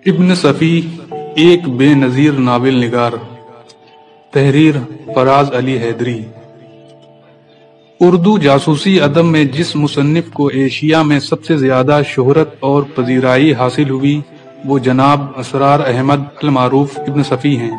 ابن صفی ایک بے نظیر ناول نگار۔ تحریر فراز علی حیدری۔ اردو جاسوسی ادب میں جس مصنف کو ایشیا میں سب سے زیادہ شہرت اور پذیرائی حاصل ہوئی وہ جناب اسرار احمد المعروف ابن صفی ہیں۔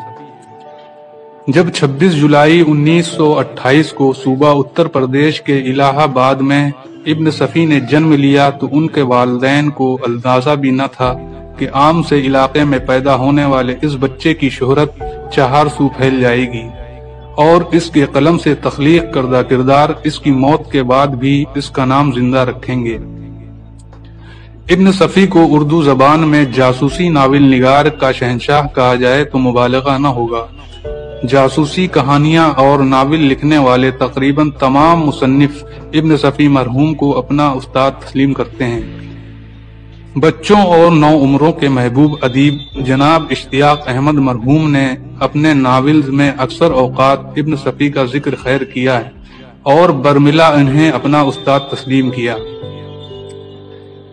جب 26 جولائی 1928 کو صوبہ اتر پردیش کے الہ آباد میں ابن صفی نے جنم لیا تو ان کے والدین کو اندازہ بھی نہ تھا کہ عام سے علاقے میں پیدا ہونے والے اس بچے کی شہرت چہار سو پھیل جائے گی اور اس کے قلم سے تخلیق کردہ کردار اس کی موت کے بعد بھی اس کا نام زندہ رکھیں گے۔ ابن صفی کو اردو زبان میں جاسوسی ناول نگار کا شہنشاہ کہا جائے تو مبالغہ نہ ہوگا۔ جاسوسی کہانیاں اور ناول لکھنے والے تقریباً تمام مصنف ابن صفی مرحوم کو اپنا استاد تسلیم کرتے ہیں۔ بچوں اور نو عمروں کے محبوب ادیب جناب اشتیاق احمد مرحوم نے اپنے ناولز میں اکثر اوقات ابن صفی کا ذکر خیر کیا ہے اور برملا انہیں اپنا استاد تسلیم کیا۔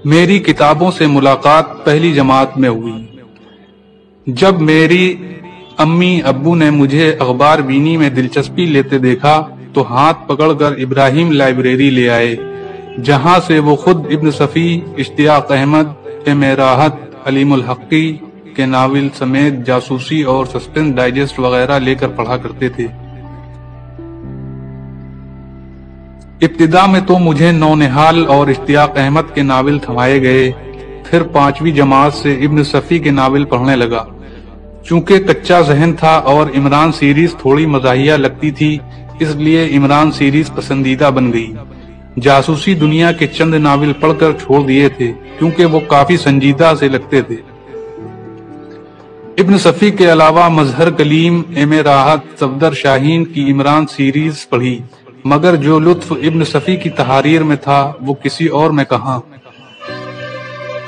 میری کتابوں سے ملاقات پہلی جماعت میں ہوئی۔ جب میری امی ابو نے مجھے اخبار بینی میں دلچسپی لیتے دیکھا تو ہاتھ پکڑ کر ابراہیم لائبریری لے آئے، جہاں سے وہ خود ابن صفی، اشتیاق احمد، ایم راحت، علیم الحقی کے ناول سمیت جاسوسی اور سسپنس ڈائجسٹ وغیرہ لے کر پڑھا کرتے تھے۔ ابتدا میں تو مجھے نونہال اور اشتیاق احمد کے ناول تھمائے گئے، پھر 5ویں جماعت سے ابن صفی کے ناول پڑھنے لگا۔ چونکہ کچا ذہن تھا اور عمران سیریز تھوڑی مزاحیہ لگتی تھی، اس لیے عمران سیریز پسندیدہ بن گئی۔ جاسوسی دنیا کے چند ناول پڑھ کر چھوڑ دیے تھے کیونکہ وہ کافی سنجیدہ سے لگتے تھے۔ ابن صفی کے علاوہ مظہر کلیم، ایم راحت، صفدر شاہین کی عمران سیریز پڑھی، مگر جو لطف ابن صفی کی تحاریر میں تھا وہ کسی اور میں کہاں۔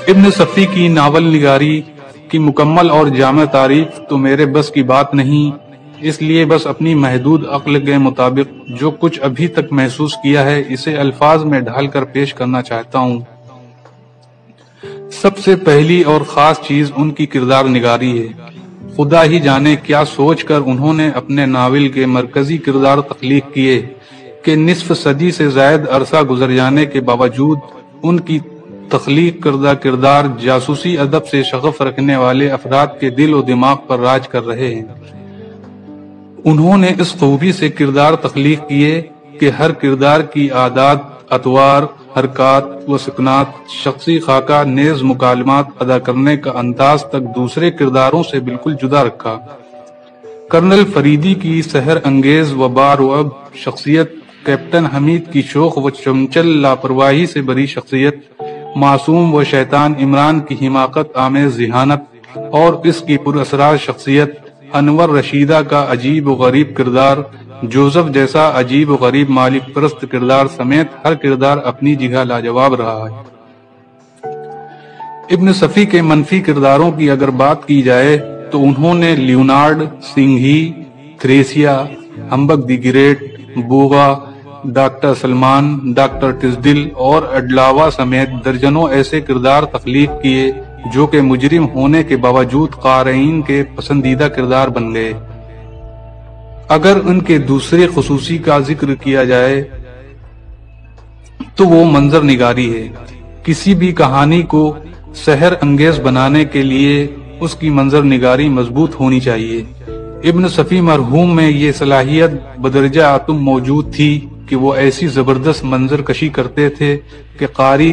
ابن صفی کی ناول نگاری کی مکمل اور جامع تعریف تو میرے بس کی بات نہیں، اس لیے بس اپنی محدود عقل کے مطابق جو کچھ ابھی تک محسوس کیا ہے اسے الفاظ میں ڈھال کر پیش کرنا چاہتا ہوں۔ سب سے پہلی اور خاص چیز ان کی کردار نگاری ہے۔ خدا ہی جانے کیا سوچ کر انہوں نے اپنے ناول کے مرکزی کردار تخلیق کیے کہ نصف صدی سے زائد عرصہ گزر جانے کے باوجود ان کی تخلیق کردہ کردار جاسوسی ادب سے شغف رکھنے والے افراد کے دل و دماغ پر راج کر رہے ہیں۔ انہوں نے اس خوبی سے کردار تخلیق کیے کہ ہر کردار کی عادات، اطوار، حرکات و سکنات، شخصی خاکہ نیز مکالمات ادا کرنے کا انداز تک دوسرے کرداروں سے بالکل جدا رکھا۔ کرنل فریدی کی سحر انگیز و بارعب شخصیت، کیپٹن حمید کی شوخ و چنچل لاپرواہی سے بری شخصیت، معصوم و شیطان عمران کی حماقت آمیز ذہانت اور اس کی پراسرار شخصیت، انور رشیدہ کا عجیب و غریب کردار، جوزف جیسا عجیب و غریب مالک پرست کردار سمیت ہر کردار اپنی جگہ لاجواب رہا ہے۔ ابن صفی کے منفی کرداروں کی اگر بات کی جائے تو انہوں نے لیونارڈ، سنگھی، تھریسیا، ہمبک دی گریٹ، بوغا، ڈاکٹر سلمان، ڈاکٹر ٹزڈل اور اڈلاوا سمیت درجنوں ایسے کردار تخلیق کیے جو کہ مجرم ہونے کے باوجود قارئین کے پسندیدہ کردار بن گئے۔ اگر ان کے دوسرے خصوصی کا ذکر کیا جائے تو وہ منظر نگاری ہے۔ کسی بھی کہانی کو سحر انگیز بنانے کے لیے اس کی منظر نگاری مضبوط ہونی چاہیے۔ ابن صفی مرحوم میں یہ صلاحیت بدرجہ اتم موجود تھی کہ وہ ایسی زبردست منظر کشی کرتے تھے کہ قاری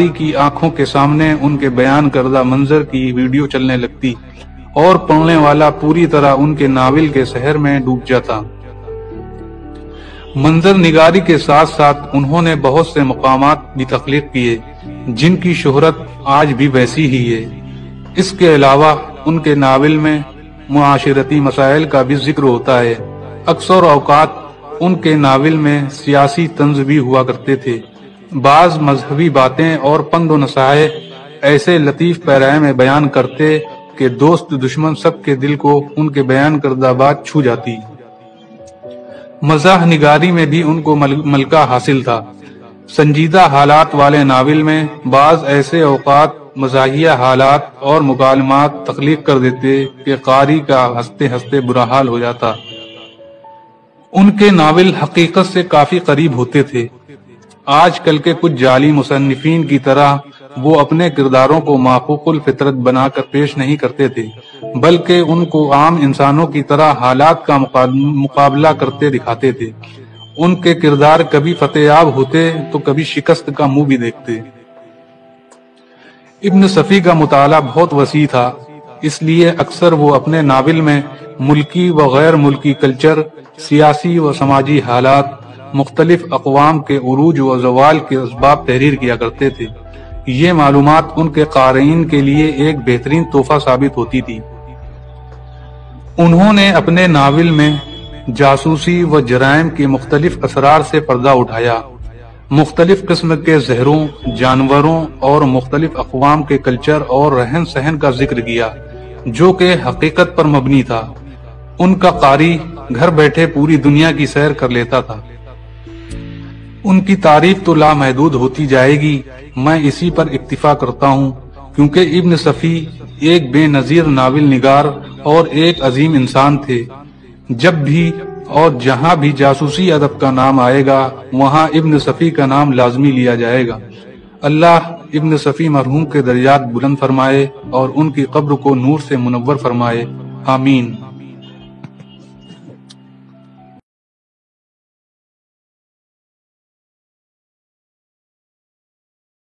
کی آنکھوں کے سامنے ان کے بیان کردہ منظر کی ویڈیو چلنے لگتی اور پڑھنے والا پوری طرح ان کے ناول کے سحر میں ڈوب جاتا۔ منظر نگاری کے ساتھ ساتھ انہوں نے بہت سے مقامات بھی تخلیق کیے جن کی شہرت آج بھی ویسی ہی ہے۔ اس کے علاوہ ان کے ناول میں معاشرتی مسائل کا بھی ذکر ہوتا ہے۔ اکثر اوقات ان کے ناول میں سیاسی طنز بھی ہوا کرتے تھے۔ بعض مذہبی باتیں اور پند و نصائح ایسے لطیف پیرائے میں بیان کرتے کہ دوست دشمن سب کے دل کو ان کے بیان کردہ بات چھو جاتی۔ مزاح نگاری میں بھی ان کو ملکہ حاصل تھا۔ سنجیدہ حالات والے ناول میں بعض ایسے اوقات مزاحیہ حالات اور مکالمات تخلیق کر دیتے کہ قاری کا ہنستے ہنستے برا حال ہو جاتا۔ ان کے ناول حقیقت سے کافی قریب ہوتے تھے۔ آج کل کے کچھ جعلی مصنفین کی طرح وہ اپنے کرداروں کو مافوق الفطرت بنا کر پیش نہیں کرتے تھے، بلکہ ان کو عام انسانوں کی طرح حالات کا مقابلہ کرتے دکھاتے تھے۔ ان کے کردار کبھی فتح یاب ہوتے تو کبھی شکست کا منہ بھی دیکھتے۔ ابن صفی کا مطالعہ بہت وسیع تھا، اس لیے اکثر وہ اپنے ناول میں ملکی و غیر ملکی کلچر، سیاسی و سماجی حالات، مختلف اقوام کے عروج و زوال کے اسباب تحریر کیا کرتے تھے۔ یہ معلومات ان کے قارئین کے لیے ایک بہترین تحفہ ثابت ہوتی تھی۔ انہوں نے اپنے ناول میں جاسوسی و جرائم کے مختلف اسرار سے پردہ اٹھایا، مختلف قسم کے زہروں، جانوروں اور مختلف اقوام کے کلچر اور رہن سہن کا ذکر کیا جو کہ حقیقت پر مبنی تھا۔ ان کا قاری گھر بیٹھے پوری دنیا کی سیر کر لیتا تھا۔ ان کی تعریف تو لامحدود ہوتی جائے گی، میں اسی پر اکتفا کرتا ہوں، کیونکہ ابن صفی ایک بے نظیر ناول نگار اور ایک عظیم انسان تھے۔ جب بھی اور جہاں بھی جاسوسی ادب کا نام آئے گا وہاں ابن صفی کا نام لازمی لیا جائے گا۔ اللہ ابن صفی مرحوم کے درجات بلند فرمائے اور ان کی قبر کو نور سے منور فرمائے، آمین۔